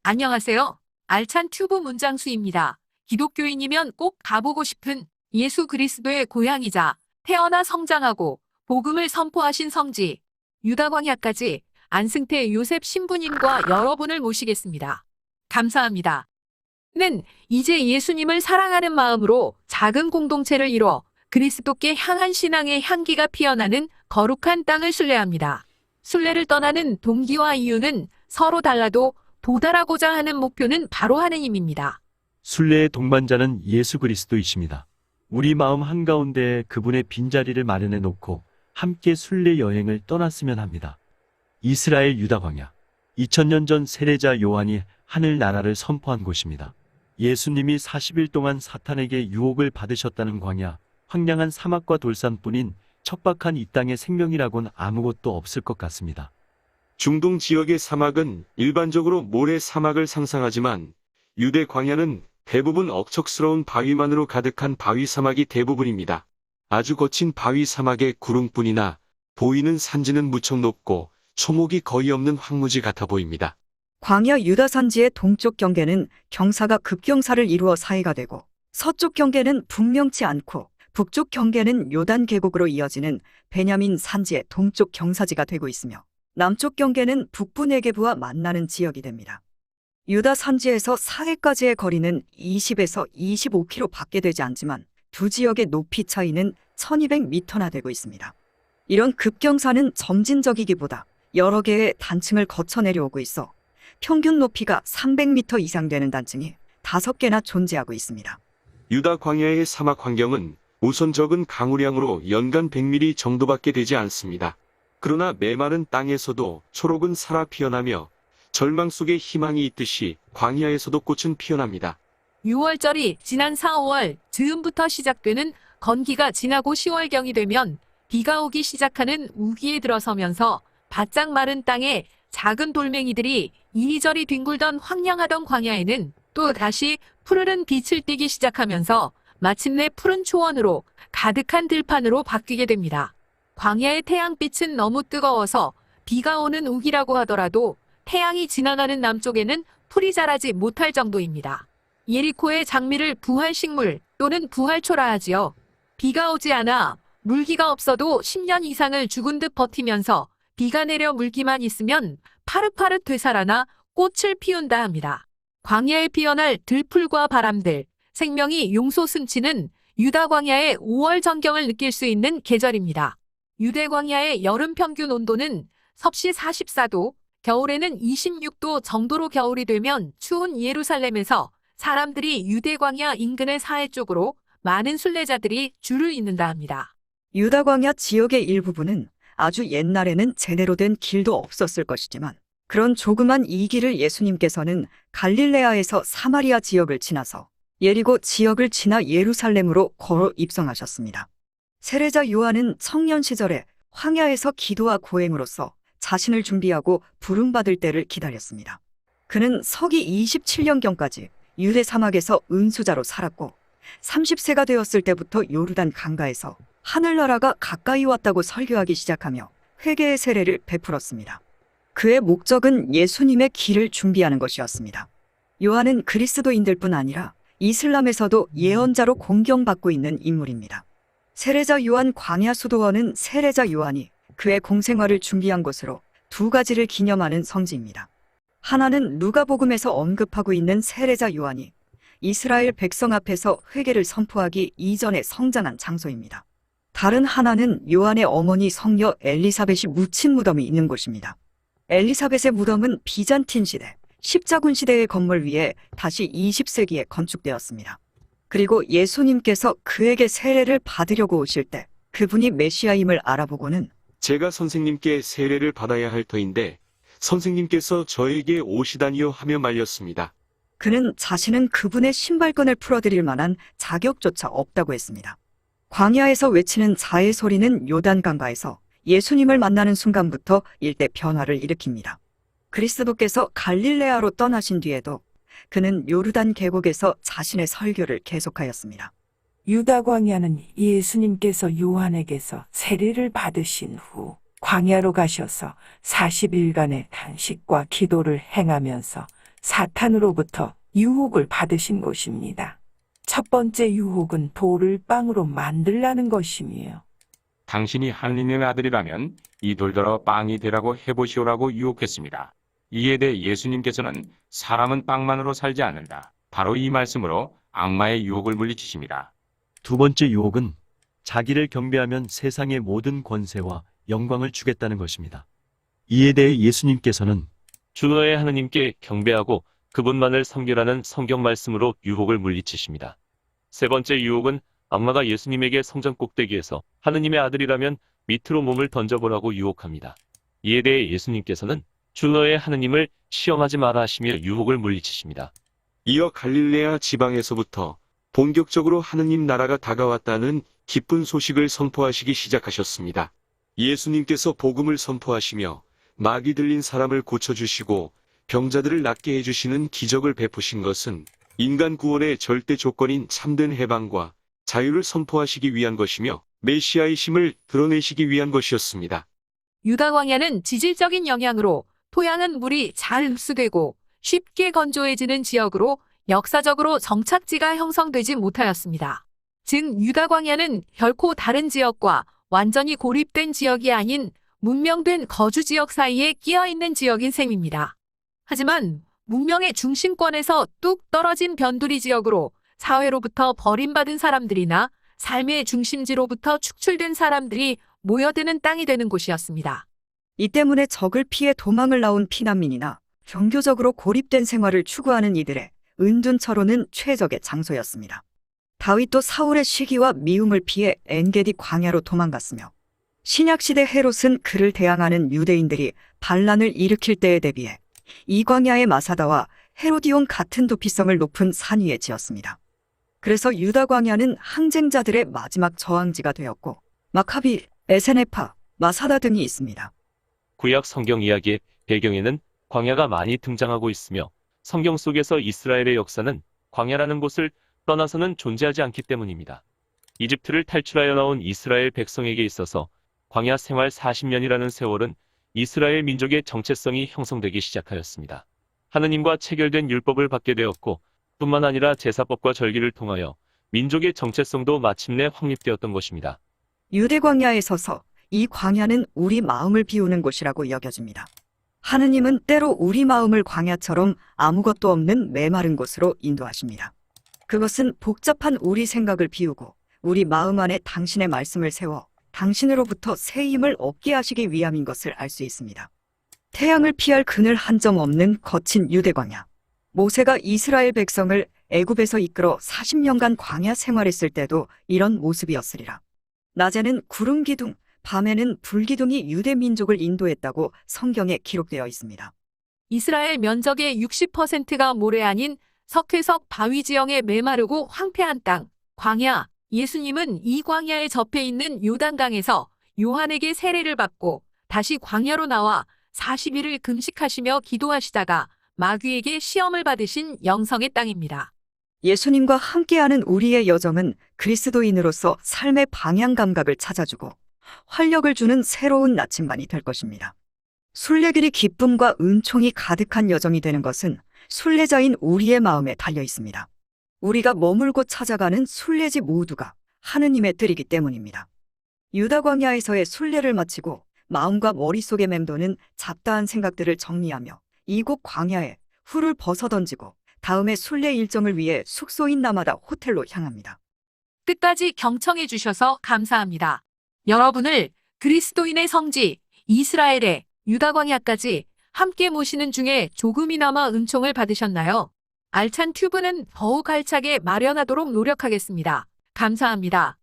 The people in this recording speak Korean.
안녕하세요. 알찬 튜브 문장수입니다. 기독교인이면 꼭 가보고 싶은 예수 그리스도의 고향이자 태어나 성장하고 복음을 선포하신 성지, 유다 광야까지 안승태 요셉 신부님과 여러분을 모시겠습니다. 감사합니다. 는 이제 예수님을 사랑하는 마음으로 작은 공동체를 이뤄 그리스도께 향한 신앙의 향기가 피어나는 거룩한 땅을 순례합니다. 순례를 떠나는 동기와 이유는 서로 달라도 도달하고자 하는 목표는 바로 하느님입니다. 순례의 동반자는 예수 그리스도이십니다. 우리 마음 한가운데에 그분의 빈자리를 마련해 놓고 함께 순례 여행을 떠났으면 합니다. 이스라엘 유다 광야. 2000년 전 세례자 요한이 하늘나라를 선포한 곳입니다. 예수님이 40일 동안 사탄에게 유혹을 받으셨다는 광야, 황량한 사막과 돌산뿐인 척박한 이 땅의 생명이라곤 아무것도 없을 것 같습니다. 중동 지역의 사막은 일반적으로 모래 사막을 상상하지만 유대 광야는 대부분 억척스러운 바위만으로 가득한 바위 사막이 대부분입니다. 아주 거친 바위 사막의 구름뿐이나 보이는 산지는 무척 높고 초목이 거의 없는 황무지 같아 보입니다. 광야 유다 산지의 동쪽 경계는 경사가 급경사를 이루어 사이가 되고 서쪽 경계는 분명치 않고 북쪽 경계는 요단 계곡으로 이어지는 베냐민 산지의 동쪽 경사지가 되고 있으며 남쪽 경계는 북부 네게브와 만나는 지역이 됩니다. 유다 산지에서 사해까지의 거리는 20에서 25km 밖에 되지 않지만 두 지역의 높이 차이는 1200m나 되고 있습니다. 이런 급경사는 점진적이기보다 여러 개의 단층을 거쳐 내려오고 있어 평균 높이가 300m 이상 되는 단층이 5개나 존재하고 있습니다. 유다 광야의 사막 환경은 우선 적은 강우량으로 연간 100mm 정도밖에 되지 않습니다. 그러나 메마른 땅에서도 초록은 살아 피어나며 절망 속에 희망이 있듯이 광야에서도 꽃은 피어납니다. 6월절이 지난 4, 5월 즈음부터 시작되는 건기가 지나고 10월경이 되면 비가 오기 시작하는 우기에 들어서면서 바짝 마른 땅에 작은 돌멩이들이 이리저리 뒹굴던 황량하던 광야에는 또 다시 푸르른 빛을 띠기 시작하면서 마침내 푸른 초원으로 가득한 들판으로 바뀌게 됩니다. 광야의 태양빛은 너무 뜨거워서 비가 오는 우기라고 하더라도 태양이 지나가는 남쪽에는 풀이 자라지 못할 정도입니다. 예리코의 장미를 부활식물 또는 부활초라 하지요. 비가 오지 않아 물기가 없어도 10년 이상을 죽은 듯 버티면서 비가 내려 물기만 있으면 파릇파릇 되살아나 꽃을 피운다 합니다. 광야에 피어날 들풀과 바람들, 생명이 용솟음치는 유다 광야의 5월 전경을 느낄 수 있는 계절입니다. 유대 광야의 여름 평균 온도는 섭씨 44도, 겨울에는 26도 정도로 겨울이 되면 추운 예루살렘에서 사람들이 유대 광야 인근의 사해 쪽으로 많은 순례자들이 줄을 잇는다 합니다. 유다 광야 지역의 일부분은 아주 옛날에는 제대로 된 길도 없었을 것이지만 그런 조그만 이 길을 예수님께서는 갈릴레아에서 사마리아 지역을 지나서 예리고 지역을 지나 예루살렘으로 걸어 입성하셨습니다. 세례자 요한은 청년 시절에 황야에서 기도와 고행으로써 자신을 준비하고 부름받을 때를 기다렸습니다. 그는 서기 27년경까지 유대 사막에서 은수자로 살았고 30세가 되었을 때부터 요르단 강가에서 하늘나라가 가까이 왔다고 설교하기 시작하며 회개의 세례를 베풀었습니다. 그의 목적은 예수님의 길을 준비하는 것이었습니다. 요한은 그리스도인들 뿐 아니라 이슬람에서도 예언자로 공경받고 있는 인물입니다. 세례자 요한 광야 수도원은 세례자 요한이 그의 공생활을 준비한 곳으로 두 가지를 기념하는 성지입니다. 하나는 누가복음에서 언급하고 있는 세례자 요한이 이스라엘 백성 앞에서 회개를 선포하기 이전에 성장한 장소입니다. 다른 하나는 요한의 어머니 성녀 엘리사벳이 묻힌 무덤이 있는 곳입니다. 엘리사벳의 무덤은 비잔틴 시대, 십자군 시대의 건물 위에 다시 20세기에 건축되었습니다. 그리고 예수님께서 그에게 세례를 받으려고 오실 때 그분이 메시아임을 알아보고는 제가 선생님께 세례를 받아야 할 터인데 선생님께서 저에게 오시다니요 하며 말렸습니다. 그는 자신은 그분의 신발끈을 풀어드릴 만한 자격조차 없다고 했습니다. 광야에서 외치는 자의 소리는 요단강가에서 예수님을 만나는 순간부터 일대 변화를 일으킵니다. 그리스도께서 갈릴레아로 떠나신 뒤에도 그는 요르단 계곡에서 자신의 설교를 계속하였습니다. 유다 광야는 예수님께서 요한에게서 세례를 받으신 후 광야로 가셔서 40일간의 탄식과 기도를 행하면서 사탄으로부터 유혹을 받으신 것입니다. 첫 번째 유혹은 돌을 빵으로 만들라는 것이며, 당신이 하느님의 아들이라면 이 돌더러 빵이 되라고 해보시오라고 유혹했습니다. 이에 대해 예수님께서는 사람은 빵만으로 살지 않는다. 바로 이 말씀으로 악마의 유혹을 물리치십니다. 두 번째 유혹은 자기를 경배하면 세상의 모든 권세와 영광을 주겠다는 것입니다. 이에 대해 예수님께서는 주 너의 하느님께 경배하고 그분만을 섬기라는 성경 말씀으로 유혹을 물리치십니다. 세 번째 유혹은 악마가 예수님에게 성전 꼭대기에서 하느님의 아들이라면 밑으로 몸을 던져보라고 유혹합니다. 이에 대해 예수님께서는 주 너의 하느님을 시험하지 마라 하시며 유혹을 물리치십니다. 이어 갈릴레아 지방에서부터 본격적으로 하느님 나라가 다가왔다는 기쁜 소식을 선포하시기 시작하셨습니다. 예수님께서 복음을 선포하시며 마귀 들린 사람을 고쳐주시고 병자들을 낫게 해주시는 기적을 베푸신 것은 인간 구원의 절대 조건인 참된 해방과 자유를 선포하시기 위한 것이며 메시아의 힘을 드러내시기 위한 것이었습니다. 유다 광야는 지질적인 영향으로 토양은 물이 잘 흡수되고 쉽게 건조해지는 지역으로 역사적으로 정착지가 형성되지 못하였습니다. 즉 유다 광야는 결코 다른 지역과 완전히 고립된 지역이 아닌 문명된 거주 지역 사이에 끼어 있는 지역인 셈입니다. 하지만 문명의 중심권에서 뚝 떨어진 변두리 지역으로 사회로부터 버림받은 사람들이나 삶의 중심지로부터 축출된 사람들이 모여드는 땅이 되는 곳이었습니다. 이 때문에 적을 피해 도망을 나온 피난민이나 종교적으로 고립된 생활을 추구하는 이들의 은둔처로는 최적의 장소였습니다. 다윗도 사울의 시기와 미움을 피해 엔게디 광야로 도망갔으며 신약시대 헤롯은 그를 대항하는 유대인들이 반란을 일으킬 때에 대비해 이 광야의 마사다와 헤로디온 같은 도피성을 높은 산 위에 지었습니다. 그래서 유다 광야는 항쟁자들의 마지막 저항지가 되었고 마카비, 에세네파, 마사다 등이 있습니다. 구약 성경 이야기의 배경에는 광야가 많이 등장하고 있으며 성경 속에서 이스라엘의 역사는 광야라는 곳을 떠나서는 존재하지 않기 때문입니다. 이집트를 탈출하여 나온 이스라엘 백성에게 있어서 광야 생활 40년이라는 세월은 이스라엘 민족의 정체성이 형성되기 시작하였습니다. 하느님과 체결된 율법을 받게 되었고 뿐만 아니라 제사법과 절기를 통하여 민족의 정체성도 마침내 확립되었던 것입니다. 유대 광야에 서서 이 광야는 우리 마음을 비우는 곳이라고 여겨집니다. 하느님은 때로 우리 마음을 광야처럼 아무것도 없는 메마른 곳으로 인도하십니다. 그것은 복잡한 우리 생각을 비우고 우리 마음 안에 당신의 말씀을 세워 당신으로부터 새 힘을 얻게 하시기 위함인 것을 알 수 있습니다. 태양을 피할 그늘 한 점 없는 거친 유대 광야. 모세가 이스라엘 백성을 애굽에서 이끌어 40년간 광야 생활했을 때도 이런 모습이었으리라. 낮에는 구름 기둥, 밤에는 불 기둥이 유대 민족을 인도했다고 성경에 기록되어 있습니다. 이스라엘 면적의 60%가 모래 아닌 석회석 바위 지형에 메마르고 황폐한 땅, 광야. 예수님은 이 광야에 접해 있는 요단강에서 요한에게 세례를 받고 다시 광야로 나와 40일을 금식하시며 기도하시다가 마귀에게 시험을 받으신 영성의 땅입니다. 예수님과 함께하는 우리의 여정은 그리스도인으로서 삶의 방향 감각을 찾아주고 활력을 주는 새로운 나침반이 될 것입니다. 순례길이 기쁨과 은총이 가득한 여정이 되는 것은 순례자인 우리의 마음에 달려 있습니다. 우리가 머물고 찾아가는 순례지 모두가 하느님의 뜻이기 때문입니다. 유다 광야에서의 순례를 마치고 마음과 머릿속에 맴도는 잡다한 생각들을 정리하며 이곳 광야에 훌을 벗어던지고 다음의 순례 일정을 위해 숙소인 라마다 호텔로 향합니다. 끝까지 경청해 주셔서 감사합니다. 여러분을 그리스도인의 성지 이스라엘의 유다 광야까지 함께 모시는 중에 조금이나마 은총을 받으셨나요? 알찬 튜브는 더욱 알차게 마련하도록 노력하겠습니다. 감사합니다.